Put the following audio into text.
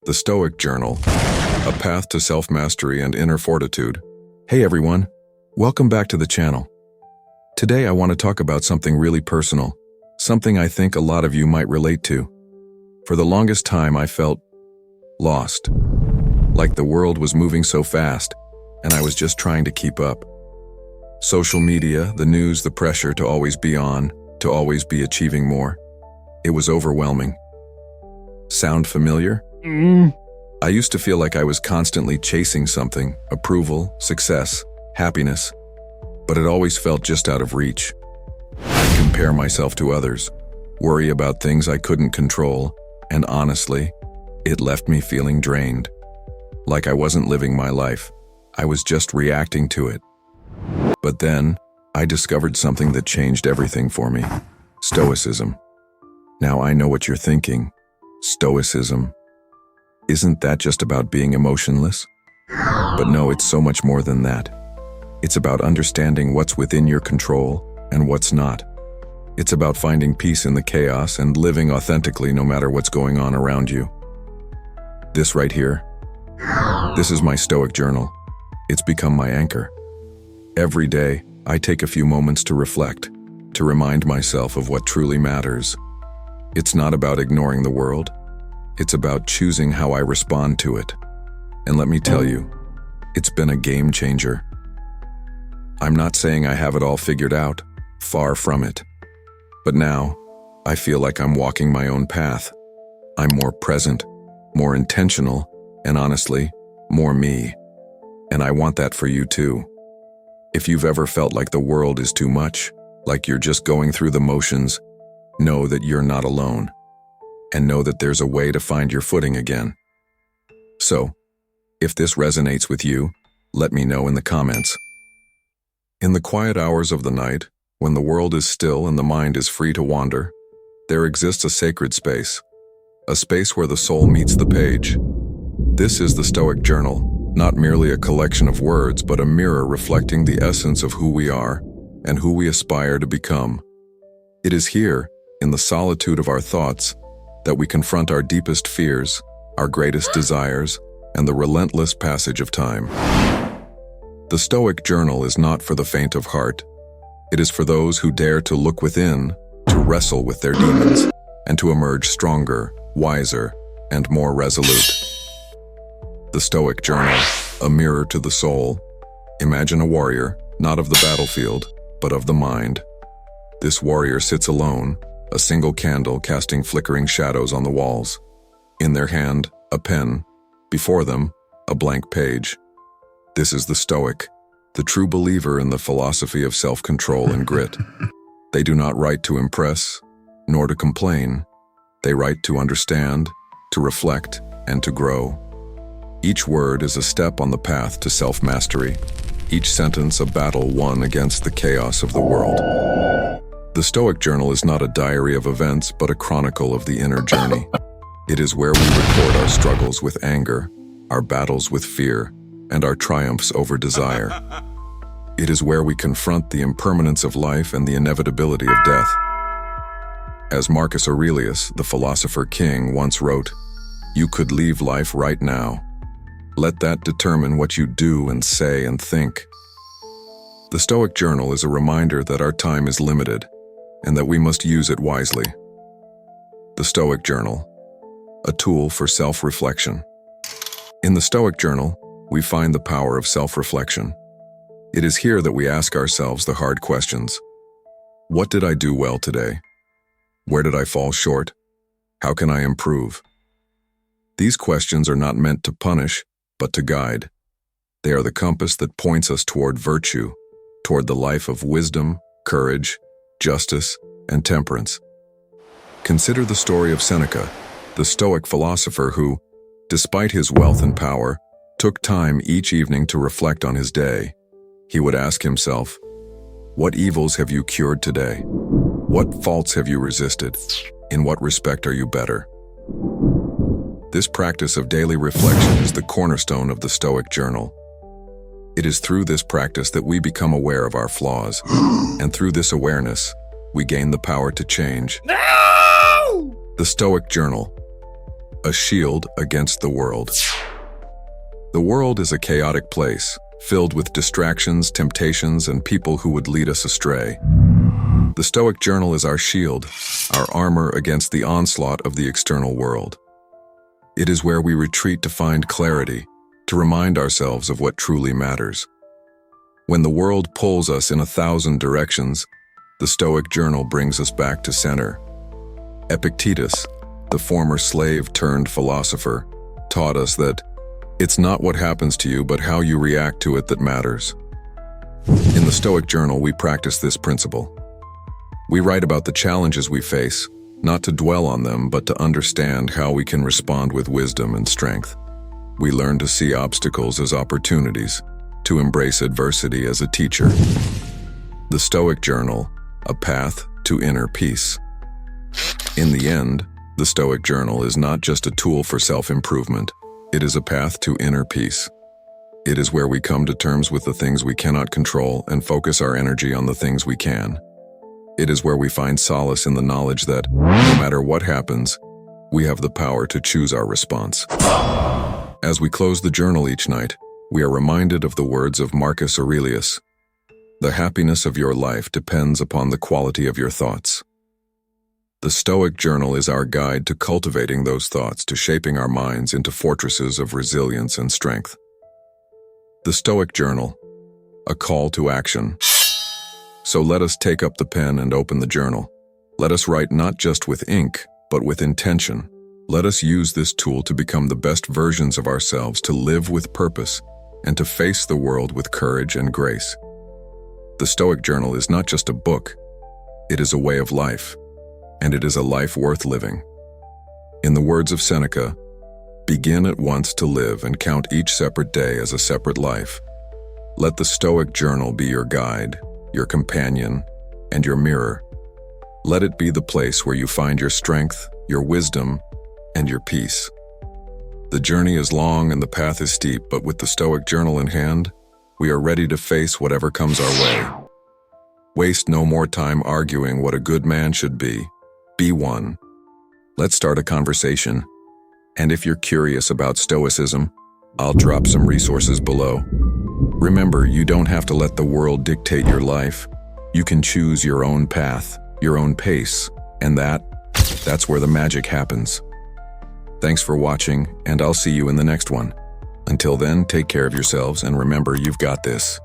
The Stoic Journal, a path to self-mastery and inner fortitude. Hey everyone, welcome back to the channel. Today I want to talk about something really personal, something I think a lot of you might relate to. For the longest time I felt lost, like the world was moving so fast, and I was just trying to keep up. Social media, the news, the pressure to always be on, to always be achieving more. It was overwhelming. Sound familiar? I used to feel like I was constantly chasing something, approval, success, happiness, but it always felt just out of reach. I'd compare myself to others, worry about things I couldn't control, and honestly, it left me feeling drained. Like I wasn't living my life, I was just reacting to it. But then, I discovered something that changed everything for me: Stoicism. Now I know what you're thinking. Stoicism. Isn't that just about being emotionless? But no, it's so much more than that. It's about understanding what's within your control and what's not. It's about finding peace in the chaos and living authentically no matter what's going on around you. This right here, this is my Stoic journal. It's become my anchor. Every day, I take a few moments to reflect, to remind myself of what truly matters. It's not about ignoring the world. It's about choosing how I respond to it. And let me tell you, it's been a game changer. I'm not saying I have it all figured out, far from it. But now, I feel like I'm walking my own path. I'm more present, more intentional, and honestly, more me. And I want that for you too. If you've ever felt like the world is too much, like you're just going through the motions, know that you're not alone. And know that there's a way to find your footing again. So, if this resonates with you, let me know in the comments. In the quiet hours of the night, when the world is still and the mind is free to wander, there exists a sacred space, a space where the soul meets the page. This is the Stoic Journal, not merely a collection of words, but a mirror reflecting the essence of who we are and who we aspire to become. It is here, in the solitude of our thoughts, that we confront our deepest fears, our greatest desires, and the relentless passage of time. The Stoic Journal is not for the faint of heart. It is for those who dare to look within, to wrestle with their demons, and to emerge stronger, wiser, and more resolute. The Stoic Journal, a mirror to the soul. Imagine a warrior, not of the battlefield, but of the mind. This warrior sits alone, a single candle casting flickering shadows on the walls. In their hand, a pen. Before them, a blank page. This is the Stoic, the true believer in the philosophy of self-control and grit. They do not write to impress, nor to complain. They write to understand, to reflect, and to grow. Each word is a step on the path to self-mastery. Each sentence a battle won against the chaos of the world. The Stoic Journal is not a diary of events, but a chronicle of the inner journey. It is where we record our struggles with anger, our battles with fear, and our triumphs over desire. It is where we confront the impermanence of life and the inevitability of death. As Marcus Aurelius, the philosopher king, once wrote, "You could leave life right now. Let that determine what you do and say and think." The Stoic Journal is a reminder that our time is limited, and that we must use it wisely. The Stoic Journal, a tool for self-reflection. In the Stoic Journal, we find the power of self-reflection. It is here that we ask ourselves the hard questions. What did I do well today? Where did I fall short? How can I improve? These questions are not meant to punish, but to guide. They are the compass that points us toward virtue, toward the life of wisdom, courage, justice, and temperance. Consider the story of Seneca, the Stoic philosopher who, despite his wealth and power, took time each evening to reflect on his day. He would ask himself, "What evils have you cured today? What faults have you resisted? In what respect are you better?" This practice of daily reflection is the cornerstone of the Stoic Journal. It is through this practice that we become aware of our flaws, and through this awareness, we gain the power to change. No! The Stoic Journal, a shield against the world. The world is a chaotic place, filled with distractions, temptations, and people who would lead us astray. The Stoic Journal is our shield, our armor against the onslaught of the external world. It is where we retreat to find clarity, to remind ourselves of what truly matters. When the world pulls us in 1,000 directions, the Stoic Journal brings us back to center. Epictetus, the former slave turned philosopher, taught us that it's not what happens to you, but how you react to it that matters. In the Stoic Journal, we practice this principle. We write about the challenges we face, not to dwell on them, but to understand how we can respond with wisdom and strength. We learn to see obstacles as opportunities, to embrace adversity as a teacher. The Stoic Journal, a path to inner peace. In the end, the Stoic Journal is not just a tool for self-improvement. It is a path to inner peace. It is where we come to terms with the things we cannot control and focus our energy on the things we can. It is where we find solace in the knowledge that, no matter what happens, we have the power to choose our response. As we close the journal each night, we are reminded of the words of Marcus Aurelius. The happiness of your life depends upon the quality of your thoughts. The Stoic Journal is our guide to cultivating those thoughts, to shaping our minds into fortresses of resilience and strength. The Stoic Journal, a call to action. So let us take up the pen and open the journal. Let us write not just with ink, but with intention. Let us use this tool to become the best versions of ourselves, to live with purpose, and to face the world with courage and grace. The Stoic Journal is not just a book, it is a way of life, and it is a life worth living. In the words of Seneca, begin at once to live and count each separate day as a separate life. Let the Stoic Journal be your guide, your companion, and your mirror. Let it be the place where you find your strength, your wisdom, and your peace. The journey is long and the path is steep, but with the Stoic Journal in hand, we are ready to face whatever comes our way. Waste no more time arguing what a good man should be. Be one. Let's start a conversation. And if you're curious about Stoicism, I'll drop some resources below. Remember, you don't have to let the world dictate your life. You can choose your own path, your own pace, and that's where the magic happens. Thanks for watching, and I'll see you in the next one. Until then, take care of yourselves and remember, you've got this.